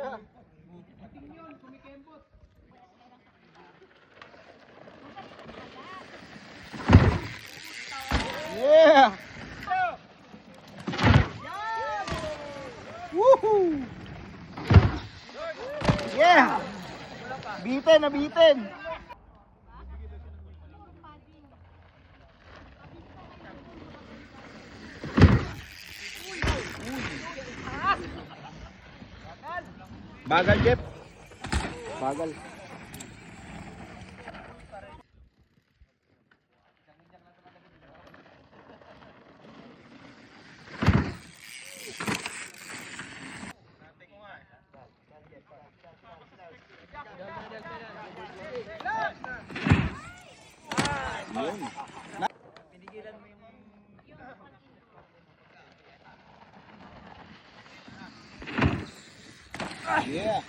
Yeah! Woohoo! Yeah! Bitin, nabitin! Bagal, Jeff. Bagal. Yun. Pinigilan mo yung... Yeah.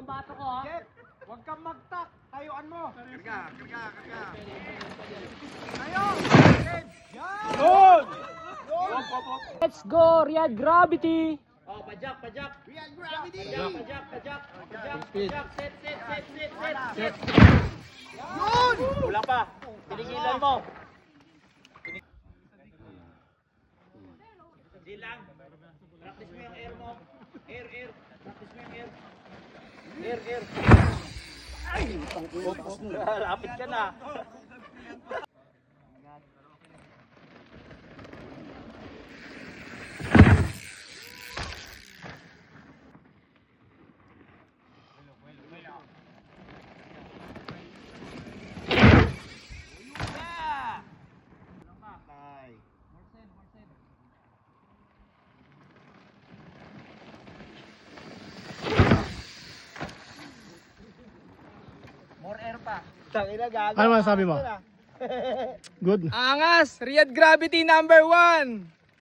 Bato ko ha. Jeff, huwag kang magtak. Tayuan mo. Karga. Tayo! Yun! Let's go, Riyadh Gravity! Oh, pajak. Real gravity! Pajak. Set. Yun! Wala pa. Pinigilan mo. Hindi lang. Practice mo yung air mo. Air. Practice mo yung air. Air. Ay! Lapit ka na. More air pa. Tangina gago. Ano masasabi mo? Good. Angas! Riyadh Gravity #1!